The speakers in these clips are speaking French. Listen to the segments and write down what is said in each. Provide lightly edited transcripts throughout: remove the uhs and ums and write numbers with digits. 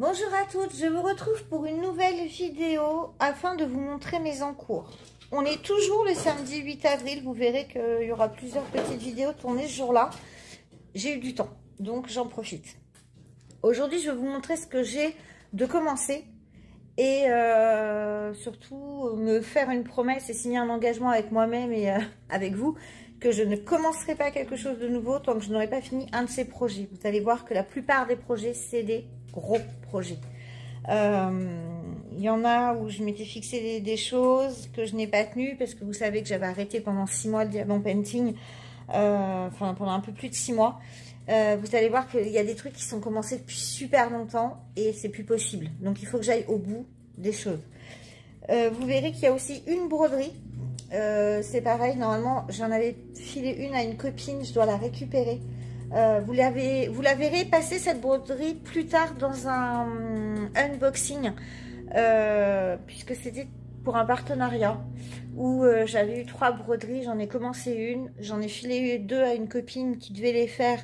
Bonjour à toutes, je vous retrouve pour une nouvelle vidéo afin de vous montrer mes encours. On est toujours le samedi 8 avril, vous verrez qu'il y aura plusieurs petites vidéos tournées ce jour-là. J'ai eu du temps, donc j'en profite. Aujourd'hui, je vais vous montrer ce que j'ai de commencer et surtout me faire une promesse et signer un engagement avec moi-même et avec vous que je ne commencerai pas quelque chose de nouveau tant que je n'aurai pas fini un de ces projets. Vous allez voir que la plupart des projets, c'est des gros projets. Il y en a où je m'étais fixé des choses que je n'ai pas tenues parce que vous savez que j'avais arrêté pendant 6 mois le diamant painting, enfin pendant un peu plus de 6 mois. Vous allez voir qu'il y a des trucs qui sont commencés depuis super longtemps et c'est plus possible. Donc il faut que j'aille au bout des choses. Vous verrez qu'il y a aussi une broderie. C'est pareil, normalement j'en avais filé une à une copine, je dois la récupérer. Vous la verrez passer cette broderie plus tard dans un unboxing, puisque c'était pour un partenariat où j'avais eu 3 broderies, j'en ai commencé une, j'en ai filé 2 à une copine qui devait les faire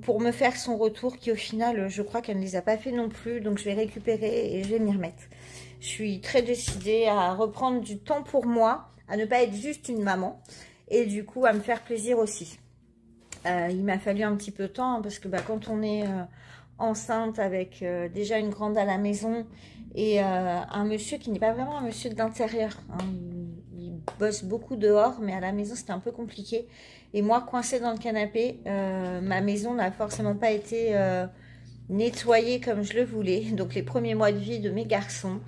pour me faire son retour, qui au final je crois qu'elle ne les a pas fait non plus, donc je vais récupérer et je vais m'y remettre. Je suis très décidée à reprendre du temps pour moi, à ne pas être juste une maman et du coup à me faire plaisir aussi. Il m'a fallu un petit peu de temps hein, parce que quand on est enceinte avec déjà une grande à la maison et un monsieur qui n'est pas vraiment un monsieur de l'intérieur, hein, il bosse beaucoup dehors mais à la maison c'était un peu compliqué et moi coincée dans le canapé, ma maison n'a forcément pas été nettoyée comme je le voulais. Donc les premiers mois de vie de mes garçons,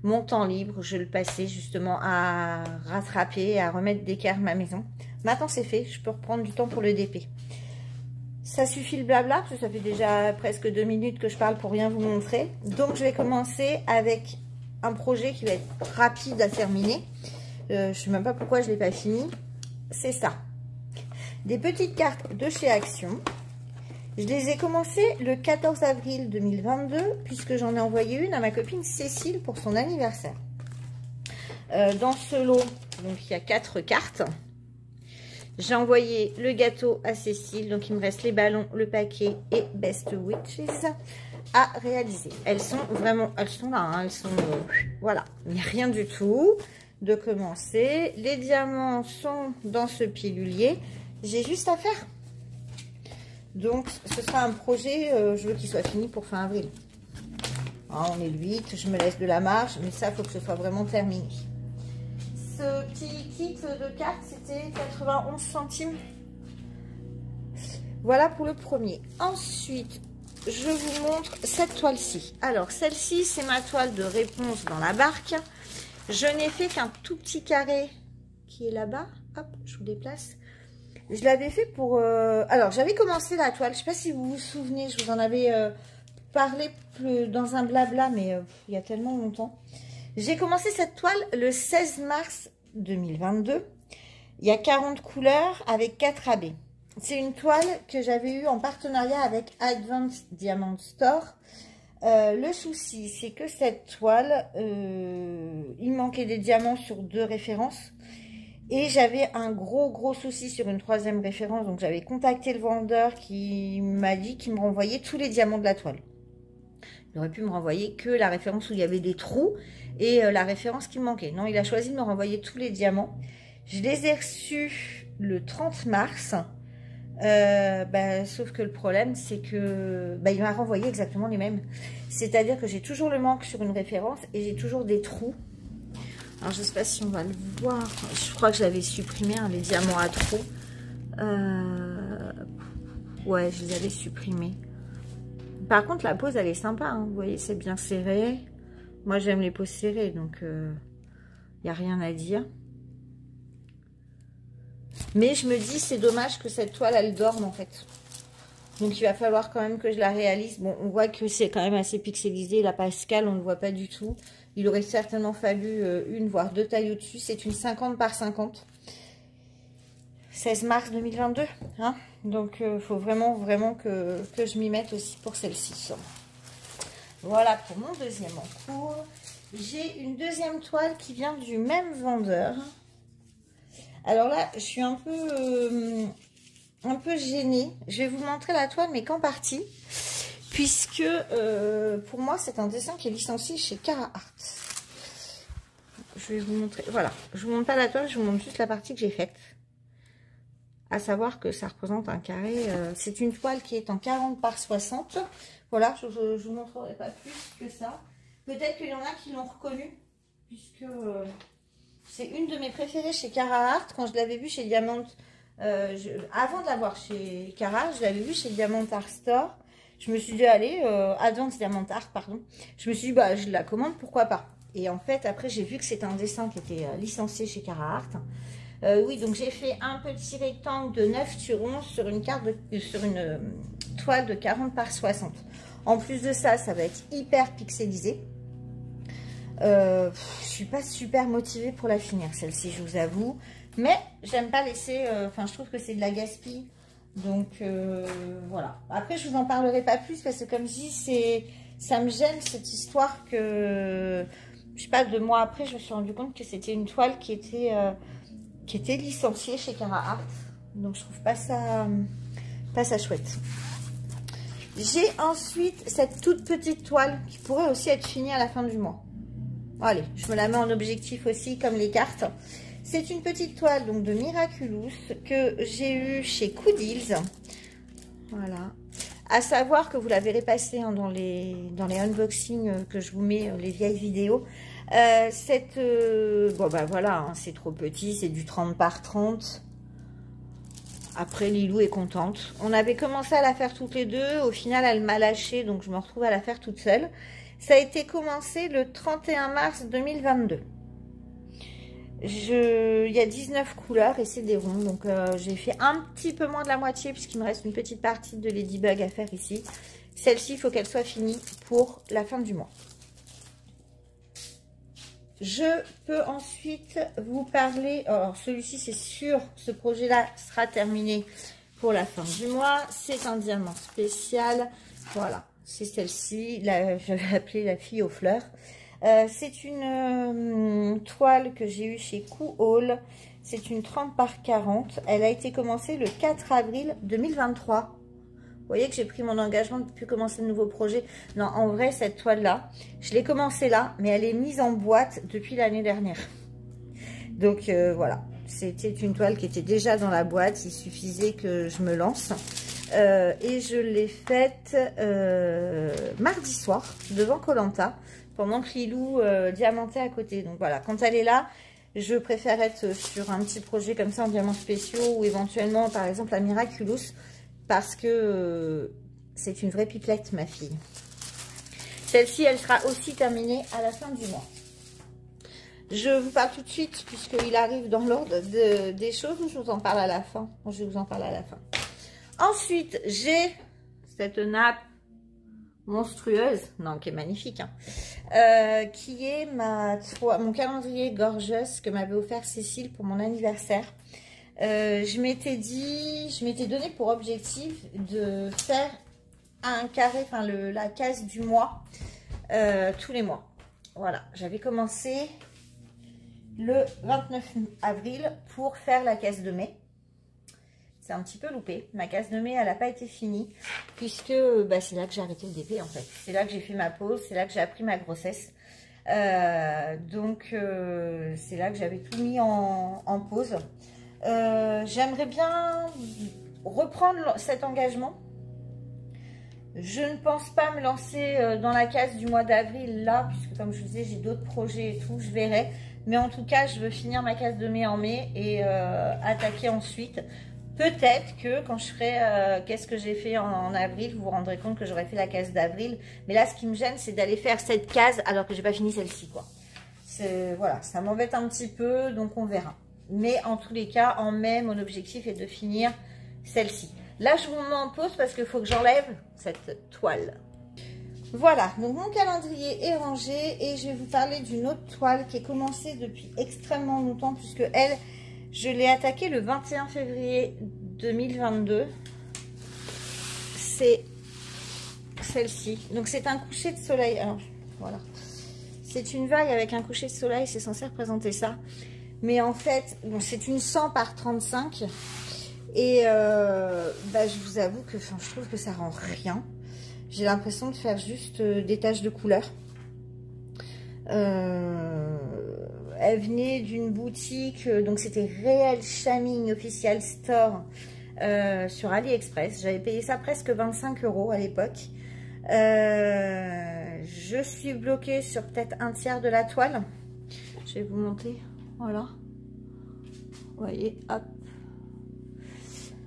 mon temps libre, je le passais justement à rattraper, à remettre d'équerre ma maison. Maintenant c'est fait, je peux reprendre du temps pour le DP. Ça suffit le blabla, parce que ça fait déjà presque 2 minutes que je parle pour rien vous montrer. Donc je vais commencer avec un projet qui va être rapide à terminer. Je ne sais même pas pourquoi je ne l'ai pas fini. C'est ça. Des petites cartes de chez Action. Je les ai commencées le 14 avril 2022, puisque j'en ai envoyé une à ma copine Cécile pour son anniversaire. Dans ce lot, donc il y a 4 cartes. J'ai envoyé le gâteau à Cécile, donc il me reste les ballons, le paquet et Best Witches à réaliser. Elles sont vraiment, elles sont là, hein, elles sont, voilà, il n'y a rien du tout de commencer. Les diamants sont dans ce pilulier, j'ai juste à faire. Donc ce sera un projet, je veux qu'il soit fini pour fin avril. Hein, on est le 8, je me laisse de la marge, mais ça, il faut que ce soit vraiment terminé. Ce petit kit de cartes, c'était 91 centimes. Voilà pour le premier. Ensuite, je vous montre cette toile-ci. Alors, celle-ci, c'est ma toile de réponse dans la barque. Je n'ai fait qu'un tout petit carré qui est là-bas. Hop, je vous déplace. Je l'avais fait pour... Alors, j'avais commencé la toile. Je ne sais pas si vous vous souvenez, je vous en avais parlé dans un blabla, mais il y a tellement longtemps. J'ai commencé cette toile le 16 mars 2022. Il y a 40 couleurs avec 4 AB. C'est une toile que j'avais eue en partenariat avec Advanced Diamond Store. Le souci, c'est que cette toile, il manquait des diamants sur 2 références. Et j'avais un gros souci sur une 3e référence. Donc j'avais contacté le vendeur qui m'a dit qu'il me renvoyait tous les diamants de la toile. Il aurait pu me renvoyer que la référence où il y avait des trous et la référence qui me manquait. Non, il a choisi de me renvoyer tous les diamants. Je les ai reçus le 30 mars. Sauf que le problème, c'est que il m'a renvoyé exactement les mêmes. C'est-à-dire que j'ai toujours le manque sur une référence et j'ai toujours des trous. Alors, je ne sais pas si on va le voir. Je crois que je l'avais supprimé, hein, les diamants à trous. Ouais, je les avais supprimés. Par contre, la pose, elle est sympa. Hein. Vous voyez, c'est bien serré. Moi, j'aime les poses serrées, donc il n'y a rien à dire. Mais je me dis, c'est dommage que cette toile, elle dorme, en fait. Donc, il va falloir quand même que je la réalise. Bon, on voit que c'est quand même assez pixelisé. La Pascal, on ne le voit pas du tout. Il aurait certainement fallu une, voire 2 tailles au-dessus. C'est une 50 par 50. 16 mars 2022. Hein, donc, il faut vraiment que je m'y mette aussi pour celle-ci. Voilà pour mon deuxième encours. J'ai une deuxième toile qui vient du même vendeur. Alors là, je suis un peu gênée. Je vais vous montrer la toile, mais qu'en partie. puisque pour moi c'est un dessin qui est licencié chez Cara Art. Je vais vous montrer, voilà, je vous montre pas la toile, je vous montre juste la partie que j'ai faite. À savoir que ça représente un carré, c'est une toile qui est en 40 par 60. Voilà, je vous montrerai pas plus que ça. Peut-être qu'il y en a qui l'ont reconnu, puisque c'est une de mes préférées chez Cara Art. Quand je l'avais vue chez Diamant, avant de l'avoir chez Cara, je l'avais vue chez Diamant Art Store. Je me suis dit, allez, Advance Diamant Art, pardon. Je me suis dit, bah, je la commande, pourquoi pas. Et en fait, après, j'ai vu que c'était un dessin qui était licencié chez Cara Art. Oui, donc j'ai fait un petit rectangle de 9 sur 11 sur une toile de 40 par 60. En plus de ça, ça va être hyper pixelisé. Je suis pas super motivée pour la finir, celle-ci, je vous avoue. Mais j'aime pas laisser... Enfin, je trouve que c'est de la gaspille. Donc, voilà. Après, je vous en parlerai pas plus parce que, comme je dis, ça me gêne cette histoire que... Je sais pas, 2 mois après, je me suis rendu compte que c'était une toile qui était licenciée chez Cara Art. Donc, je trouve pas ça chouette. J'ai ensuite cette toute petite toile qui pourrait aussi être finie à la fin du mois. Allez, je me la mets en objectif aussi, comme les cartes. C'est une petite toile donc de Miraculous que j'ai eue chez Coodills. Voilà. À savoir que vous la verrez passer hein, dans les unboxings que je vous mets, les vieilles vidéos. Bon bah voilà, hein, c'est trop petit, c'est du 30 par 30. Après, Lilou est contente. On avait commencé à la faire toutes les deux. Au final, elle m'a lâché, donc je me retrouve à la faire toute seule. Ça a été commencé le 31 mars 2022. Il y a 19 couleurs et c'est des ronds. Donc, j'ai fait un petit peu moins de la moitié puisqu'il me reste une petite partie de Ladybug à faire ici. Celle-ci, il faut qu'elle soit finie pour la fin du mois. Je peux ensuite vous parler, alors celui-ci c'est sûr, ce projet-là sera terminé pour la fin du mois. C'est un diamant spécial, voilà, c'est celle-ci, je vais l'appeler la fille aux fleurs. C'est une toile que j'ai eue chez Cool. C'est une 30 par 40, elle a été commencée le 4 avril 2023. Vous voyez que j'ai pris mon engagement de ne plus commencer de nouveau projet. Non, en vrai, cette toile-là, je l'ai commencée là, mais elle est mise en boîte depuis l'année dernière. Donc, voilà. C'était une toile qui était déjà dans la boîte. Il suffisait que je me lance. Et je l'ai faite mardi soir, devant Koh-Lanta, pendant que Lilou diamantait à côté. Donc, voilà. Quand elle est là, je préfère être sur un petit projet comme ça en diamants spéciaux ou éventuellement, par exemple, la Miraculous. Parce que c'est une vraie pipelette, ma fille. Celle-ci, elle sera aussi terminée à la fin du mois. Je vous parle tout de suite, puisqu'il arrive dans l'ordre des choses. Je vous en parle à la fin. Je vous en parle à la fin. Ensuite, j'ai cette nappe monstrueuse, non, qui est magnifique, hein, qui est mon calendrier Gorgeous que m'avait offert Cécile pour mon anniversaire. Je m'étais donné pour objectif de faire un carré, enfin la case du mois, tous les mois. Voilà, j'avais commencé le 29 avril pour faire la case de mai. C'est un petit peu loupé. Ma case de mai, elle n'a pas été finie, puisque bah, c'est là que j'ai arrêté le DP en fait. C'est là que j'ai fait ma pause, c'est là que j'ai appris ma grossesse. Donc, c'est là que j'avais tout mis en pause. J'aimerais bien reprendre cet engagement. Je ne pense pas me lancer dans la case du mois d'avril là, puisque comme je vous disais, j'ai d'autres projets et tout, je verrai. Mais en tout cas, je veux finir ma case de mai en mai et attaquer ensuite. Peut-être que quand je ferai qu'est-ce que j'ai fait en avril, vous vous rendrez compte que j'aurais fait la case d'avril. Mais là, ce qui me gêne, c'est d'aller faire cette case alors que j'ai pas fini celle-ci, quoi. Voilà, ça m'embête un petit peu, donc on verra. Mais en tous les cas, en mai, mon objectif est de finir celle-ci. Là, je vous mets en pause parce qu'il faut que j'enlève cette toile. Voilà, donc mon calendrier est rangé et je vais vous parler d'une autre toile qui est commencée depuis extrêmement longtemps puisque elle, je l'ai attaquée le 21 février 2022. C'est celle-ci. Donc, c'est un coucher de soleil. Alors, voilà. C'est une vague avec un coucher de soleil, c'est censé représenter ça. Mais en fait, bon, c'est une 100 par 35. Et bah, je vous avoue que je trouve que ça rend rien. J'ai l'impression de faire juste des taches de couleur. Elle venait d'une boutique, donc c'était Real Shaming Official Store sur AliExpress. J'avais payé ça presque 25 € à l'époque. Je suis bloquée sur peut-être un tiers de la toile. Je vais vous montrer. Voilà. Vous voyez, hop.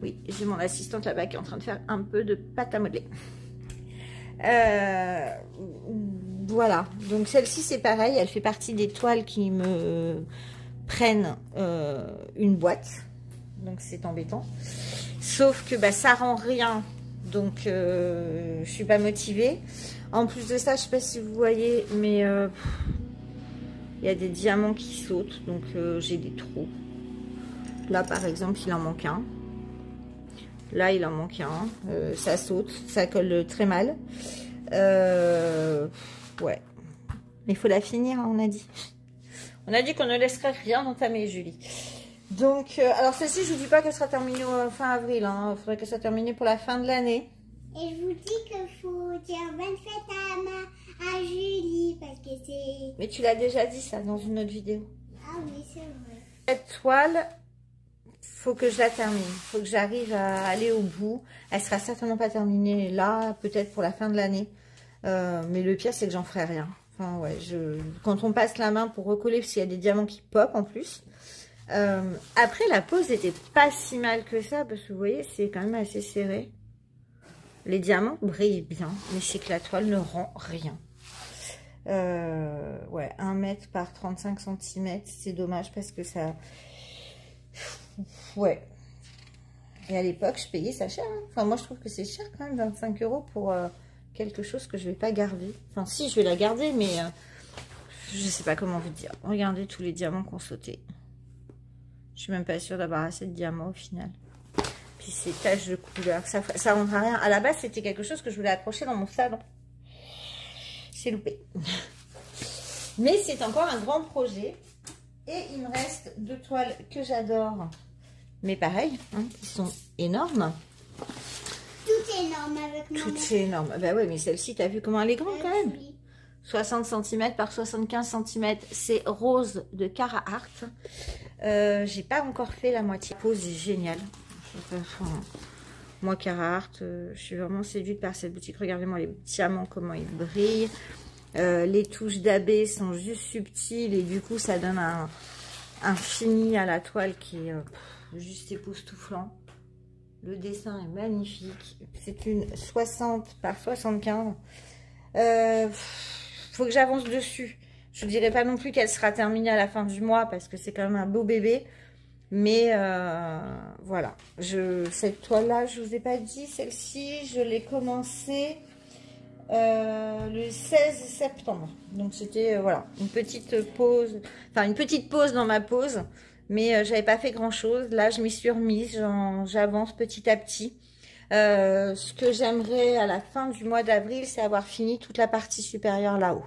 Oui, j'ai mon assistante là-bas qui est en train de faire un peu de pâte à modeler. Voilà, donc celle-ci c'est pareil, elle fait partie des toiles qui me prennent une boîte, donc c'est embêtant. Sauf que bah, ça rend rien, donc je suis pas motivée. En plus de ça, je sais pas si vous voyez, mais il y a des diamants qui sautent, donc j'ai des trous. Là par exemple, il en manque un. Là, il en manque un. Ça saute, ça colle très mal. Ouais. Mais il faut la finir, hein, on a dit. On a dit qu'on ne laisserait rien entamer, Julie. Donc, alors celle-ci, je vous dis pas qu'elle sera terminée fin avril. Il faudrait qu'elle soit terminée pour la fin de l'année. Et je vous dis qu'il faut dire bonne fête à Julie, parce que c'est... Mais tu l'as déjà dit, ça, dans une autre vidéo. Ah oui, c'est vrai. Cette toile... faut que je la termine, faut que j'arrive à aller au bout. Elle sera certainement pas terminée là, peut-être pour la fin de l'année. Mais le pire, c'est que j'en ferai rien. Enfin, ouais, quand on passe la main pour recoller, parce qu'il y a des diamants qui pop en plus. Après, la pose n'était pas si mal que ça, parce que vous voyez, c'est quand même assez serré. Les diamants brillent bien, mais c'est que la toile ne rend rien. Ouais, 1 mètre par 35 cm, c'est dommage parce que ça... Ouais. Et à l'époque, je payais ça cher. Hein. Enfin, moi, je trouve que c'est cher quand même, 25 € pour quelque chose que je vais pas garder. Enfin, si, je vais la garder, mais je sais pas comment vous dire. Regardez tous les diamants qu'on sautait. Je suis même pas sûre d'avoir assez de diamants au final. Puis ces taches de couleur, ça rendra rien. À la base, c'était quelque chose que je voulais accrocher dans mon salon. C'est loupé. Mais c'est encore un grand projet. Et il me reste 2 toiles que j'adore. Mais pareil, hein, qui sont énormes. Tout est énorme avec maman. Tout est énorme. Bah ouais, mais celle-ci, t'as vu comment elle est grande quand même. 60 cm par 75 cm. C'est rose de Cara Art. J'ai pas encore fait la moitié. La pose est géniale. Enfin, moi, Cara Art, je suis vraiment séduite par cette boutique. Regardez-moi les diamants, comment ils brillent. Les touches d'abbé sont juste subtiles et du coup ça donne un fini à la toile qui est juste époustouflant. Le dessin est magnifique. C'est une 60 par 75. Faut que j'avance dessus. Je ne dirais pas non plus qu'elle sera terminée à la fin du mois parce que c'est quand même un beau bébé. Mais voilà. Cette toile là, je vous ai pas dit, celle-ci, je l'ai commencée le 16 septembre. Donc c'était voilà une petite pause, enfin une petite pause dans ma pause, mais j'avais pas fait grand chose. Là je m'y suis remise, j'avance petit à petit. Ce que j'aimerais à la fin du mois d'avril, c'est avoir fini toute la partie supérieure là-haut,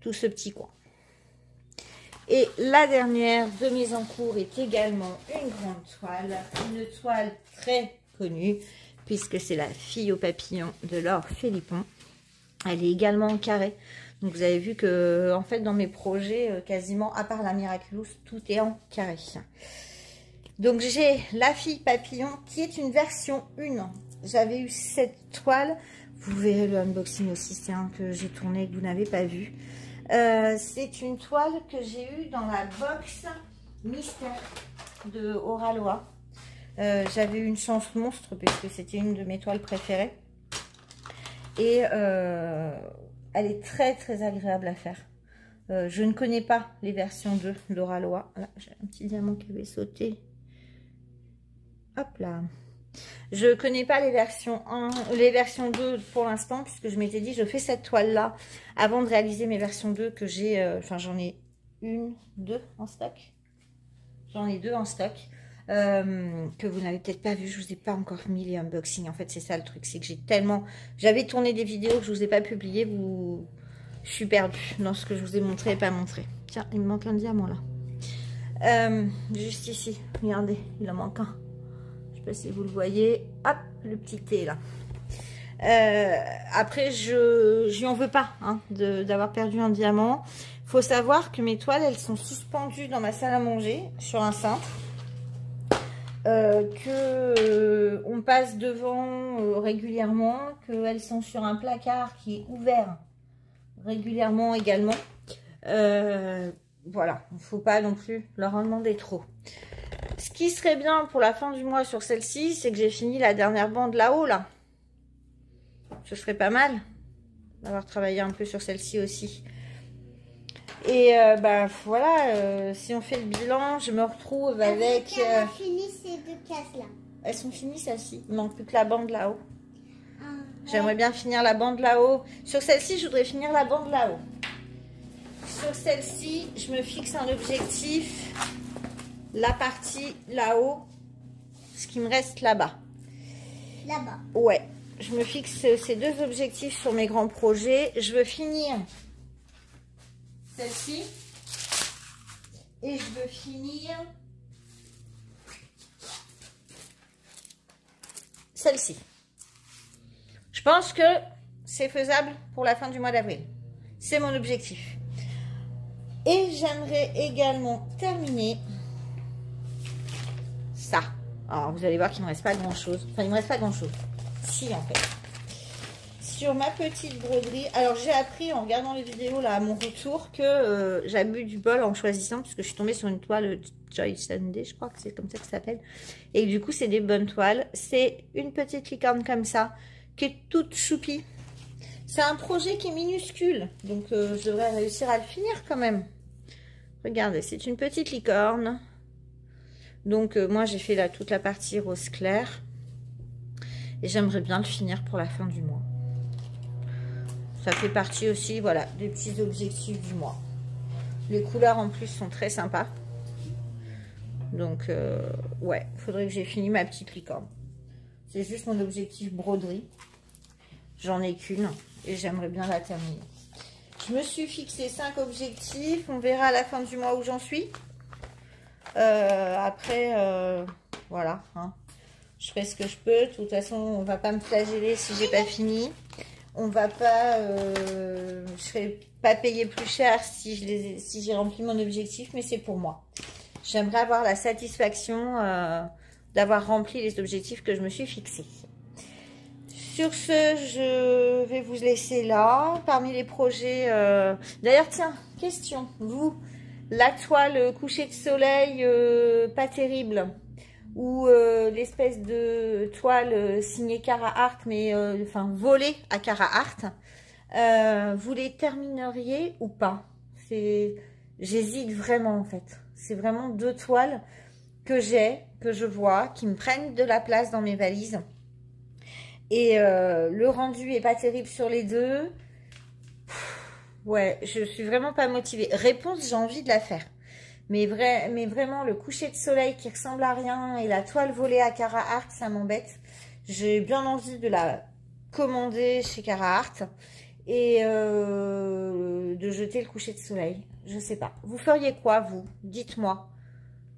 tout ce petit coin. Et la dernière de mes encours est également une grande toile, une toile très connue puisque c'est la fille au papillon de Laure Philippon. Elle est également en carré. Donc vous avez vu que en fait dans mes projets, quasiment à part la Miraculous, tout est en carré. Donc j'ai la fille papillon qui est une version 1. J'avais eu cette toile. Vous verrez le unboxing aussi, c'est un que j'ai tourné que vous n'avez pas vu. C'est une toile que j'ai eue dans la box mystère de Oraloa. J'avais eu une chance monstre puisque c'était une de mes toiles préférées. Et elle est très très agréable à faire. Je ne connais pas les versions 2 d'Oraloa. Là, j'ai un petit diamant qui avait sauté. Hop là. Je connais pas les versions 1, les versions 2 pour l'instant, puisque je m'étais dit je fais cette toile là avant de réaliser mes versions 2 que j'ai. Enfin, j'en ai 2 en stock. J'en ai 2 en stock. Que vous n'avez peut-être pas vu, je vous ai pas encore mis les unboxings. En fait, c'est ça le truc, c'est que j'ai tellement... J'avais tourné des vidéos que je vous ai pas publiées. Je suis perdue dans ce que je vous ai montré et pas montré. Tiens, il me manque un diamant là. Juste ici, regardez, il en manque un. Je sais pas si vous le voyez. Hop, le petit T là. Après, je lui en veux pas hein, d'avoir perdu un diamant. Faut savoir que mes toiles, elles sont suspendues dans ma salle à manger sur un cintre. On passe devant régulièrement, qu'elles sont sur un placard qui est ouvert régulièrement également. Voilà, il ne faut pas non plus leur en demander trop. Ce qui serait bien pour la fin du mois sur celle-ci, c'est que j'ai fini la dernière bande là-haut, là. Ce serait pas mal d'avoir travaillé un peu sur celle-ci aussi. Et bah voilà, si on fait le bilan, je me retrouve avec... On a fini ces deux cases-là. Elles sont finies, celles-ci. Il manque plus que la bande là-haut. J'aimerais bien finir la bande là-haut. Sur celle-ci, je voudrais finir la bande là-haut. Sur celle-ci, je me fixe un objectif. La partie là-haut, ce qui me reste là-bas. Là-bas. Ouais, je me fixe ces deux objectifs sur mes grands projets. Je veux finir celle-ci. Et je veux finir celle-ci. Je pense que c'est faisable pour la fin du mois d'avril. C'est mon objectif. Et j'aimerais également terminer ça. Alors, vous allez voir qu'il ne me reste pas grand-chose. Enfin, il ne me reste pas grand-chose. Si, en fait. Sur ma petite broderie. Alors, j'ai appris en regardant les vidéos là à mon retour que j'abuse du bol en choisissant, parce que je suis tombée sur une toile Joy Sunday, je crois que c'est comme ça que ça s'appelle. Et du coup, c'est des bonnes toiles. C'est une petite licorne comme ça, qui est toute choupie. C'est un projet qui est minuscule, donc je devrais réussir à le finir quand même. Regardez, c'est une petite licorne. Donc moi j'ai fait toute la partie rose clair. Et j'aimerais bien le finir pour la fin du mois. Ça fait partie aussi, voilà, des petits objectifs du mois. Les couleurs en plus sont très sympas. Donc ouais, il faudrait que j'ai fini ma petite licorne. C'est juste mon objectif broderie. J'en ai qu'une et j'aimerais bien la terminer. Je me suis fixé 5 objectifs. On verra à la fin du mois où j'en suis. Après, voilà. Hein. Je fais ce que je peux. De toute façon, on va pas me flageller si j'ai pas fini. On va pas... je serai pas payé plus cher si j'ai rempli mon objectif, mais c'est pour moi. J'aimerais avoir la satisfaction d'avoir rempli les objectifs que je me suis fixés. Sur ce, je vais vous laisser là. Parmi les projets... D'ailleurs, tiens, question. Vous, la toile coucher de soleil pas terrible, ou l'espèce de toile signée Cara Art, mais enfin volée à Cara Art, vous les termineriez ou pas? J'hésite vraiment en fait. C'est vraiment deux toiles que je vois, qui me prennent de la place dans mes valises. Et le rendu est pas terrible sur les deux. Ouais, je suis vraiment pas motivée. Réponse, j'ai envie de la faire. Mais vraiment, le coucher de soleil qui ressemble à rien et la toile volée à Cara Art, ça m'embête. J'ai bien envie de la commander chez Cara Art et de jeter le coucher de soleil. Je sais pas. Vous feriez quoi, vous? Dites-moi.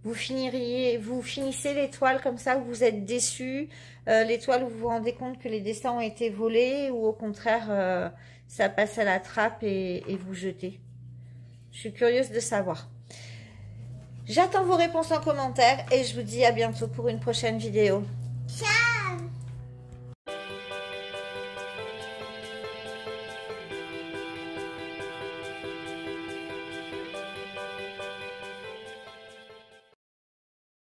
Vous finissez les toiles comme ça, où vous êtes déçus, les toiles où vous vous rendez compte que les dessins ont été volés, ou au contraire, ça passe à la trappe et vous jetez. Je suis curieuse de savoir. J'attends vos réponses en commentaire et je vous dis à bientôt pour une prochaine vidéo. Ciao!